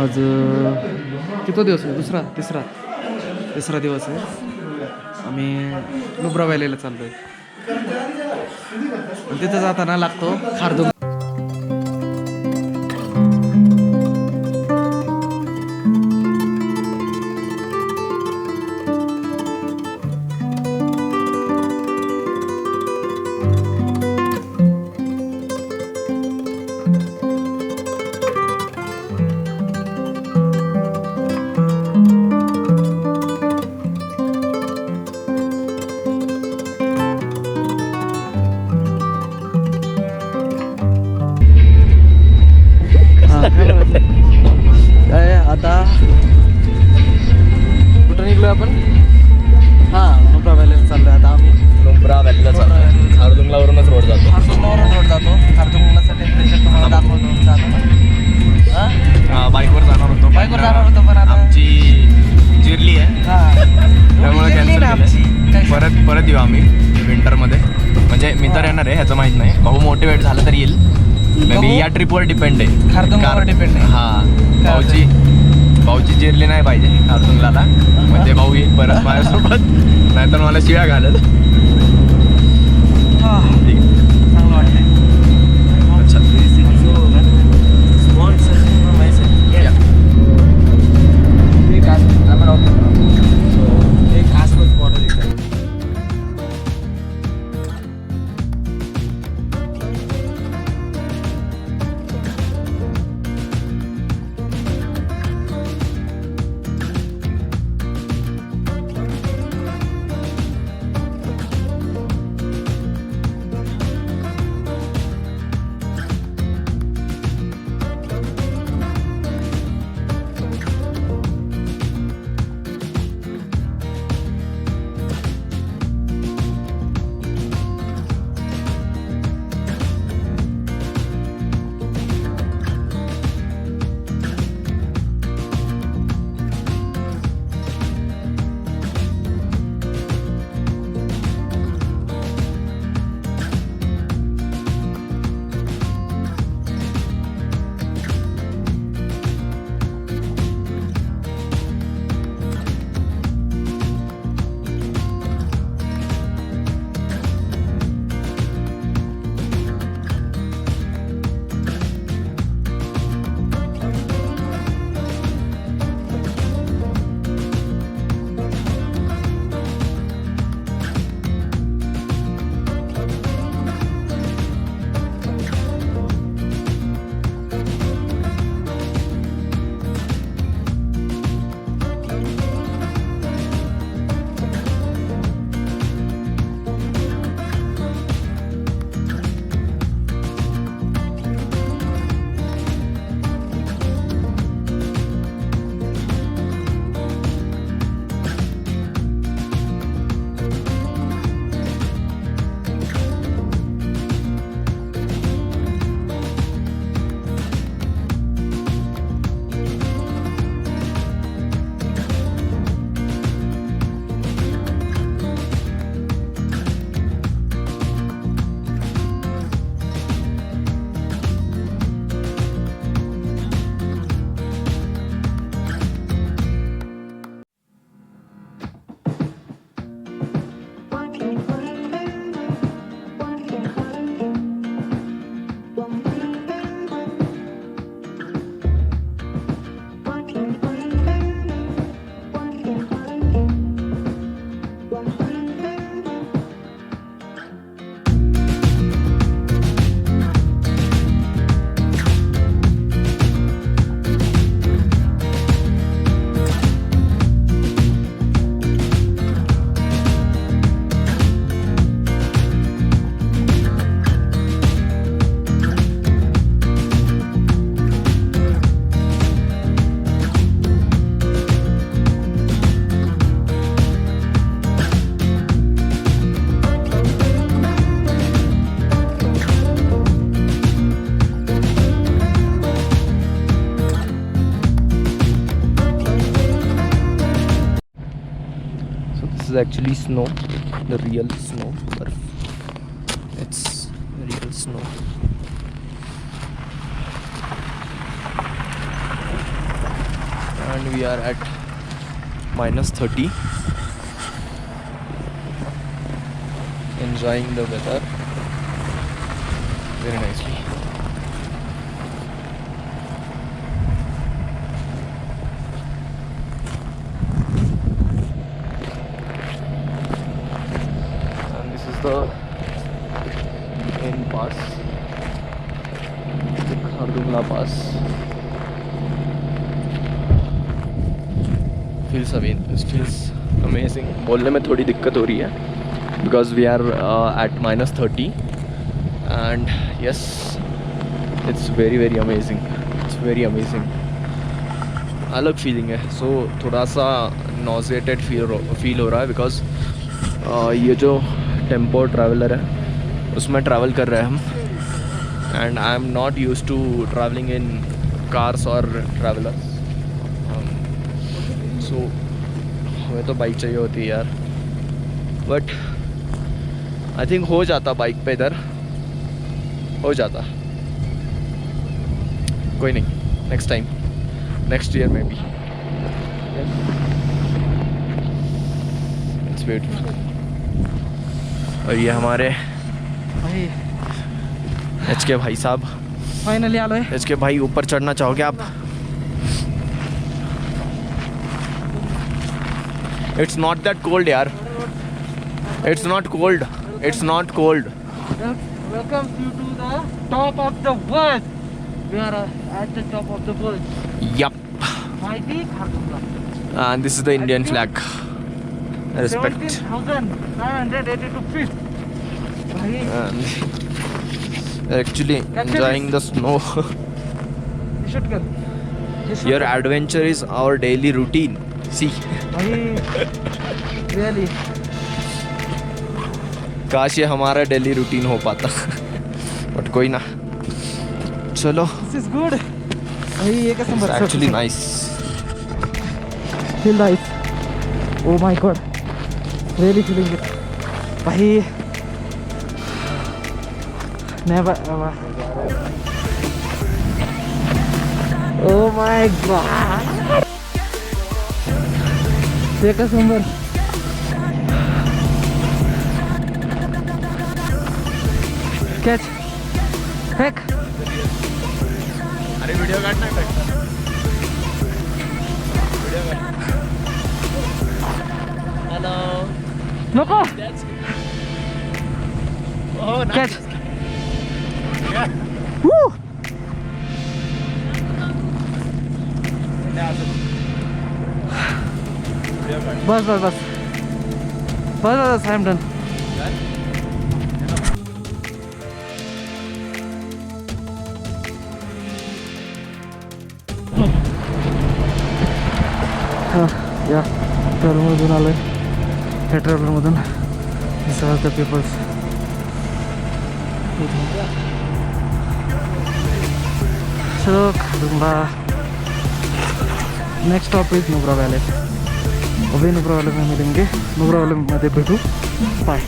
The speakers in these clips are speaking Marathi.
आज किती दिवस आहे? तिसरा दिवस आहे. आम्ही नुब्रा व्हॅलीला चाललो आहे. तिथं जाताना लागतो खारदुंग. काय आता कुठं निघलोय आपण? नुब्रा व्हॅलीला चाललोय आता आम्ही. नुब्रा व्हॅलीला चाललोय. खारदुंगलावरूनच रोड जातो. खारदुंगलाचं टेम्परेचर तुम्हाला दाखवतो. बाईकवर जाणार होतो. पण आता आमची जिरली आहे, त्यामुळे कॅन्सल केलं. परत येऊ आम्ही विंटरमध्ये. म्हणजे मी तर येणार आहे, ह्याचं माहीत नाही. भाऊ मोटिवेट झालं तर येईल. मे बी या ट्रिपवर डिपेंड आहे. खारदुंगवर डिपेंड आहे. भाऊची जिरली नाही पाहिजे खारदुंगला. म्हणजे भाऊ येईल परत माझ्यासोबत, नाहीतर मला शिव्या घालत. चांगलं वाटतंय. अच्छा. एक आसपास बॉर्डर दिसत. is actually snow, the real snow. It's real snow. we are at -30. Enjoying the weather very nicely. And this is the main pass, the Khardungla Pass. Feels amazing. बोलने में थोड़ी दिक्कत हो रही है because we are at -30, and yes, it's very amazing. It's very amazing. अलग फीलिंग है. So थोड़ा सा nauseated फील हो रहा है because ये जो टेम्पो ट्रैवलर है उसमें ट्रैवल कर रहे हैं हम, and I am not used to travelling in cars और ट्रैवलर्स. सो हमें तो बाइक चाहिए होती है यार, बट आई थिंक हो जाता बाइक पे, इधर हो जाता. कोई नहीं, नेक्स्ट टाइम, नेक्स्ट ईयर में भी. It's beautiful. और ये हमारे भाई एच के भाई साहब. फाइनली आलो है. एच के भाई, ऊपर चढ़ना चाहोगे आप? इट्स नॉट दैट कोल्ड यार. It's not cold. It's not cold. Welcome to the top of the world. We are at the top of the world. Yup. Mighty Khardungla. And this is the Indian flag. Respect. 17,982 feet. भाई And actually enjoying the snow. you should go. Your adventure is our daily routine. See. भाई really. काश ये हमारा डेली रूटीन हो पाता. बट कोई ना, चलो. This is good. भाई ये कैसा It's actually nice. Feel nice. Oh my god. Really feeling it. भाई never ever. Oh my god. ये कैसा नंबर. कैच फेक. अरे वीडियो काटना है. हेलो. नको कैच. Woo. बस बस बस बस बस आई एम डन. या ट्रॅव्हलमधून आलो आहे. ह्या ट्रॅव्हलरमधून this the papers. So Khardung La. Next stop is Nubra Valley. अभी नुब्रा वैली में मिलेंगे. नुब्रा वैली में भेटू. Bye.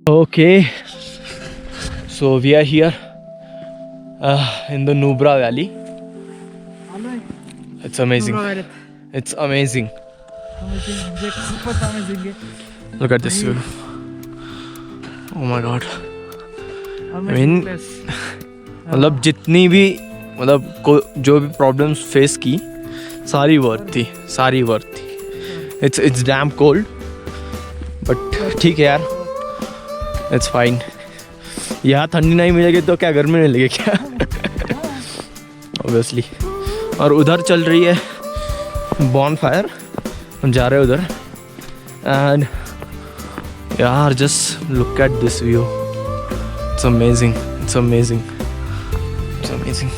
Okay, so we are here in the Nubra Valley. It's amazing. It's amazing. Look at this view. Oh my god. I mean, मतलब जितनी भी जो भी प्रॉब्लम्स फेस की सारी वर्थ थी. It's damn cold, but ठीक है यार. It's fine. यहाँ ठंडी नहीं मिलेगी तो क्या गर्मी नहीं लगेगी क्या? Obviously. और उधर चल रही है bonfire. हम जा रहे हैं उधर. And यार just look at this view. It's amazing. It's amazing. It's amazing.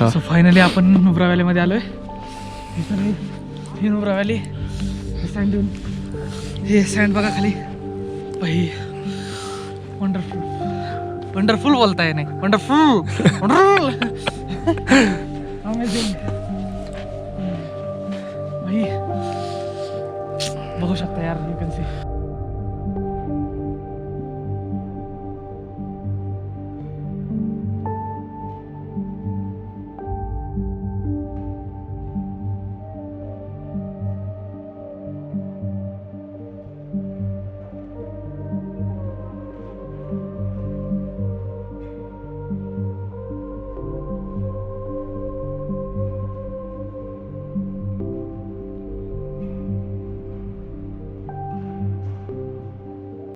So finally आपण नुब्रा व्हॅलीमध्ये आलोय. ही नुब्रा व्हॅली सँड देऊन हे सँड बघा खाली. भाई वंडरफुल वंडरफुल बोलताय नाही वंडरफुल वंडरफुल अमेझिंग. भाई बघू शकता यार, यू कॅन सी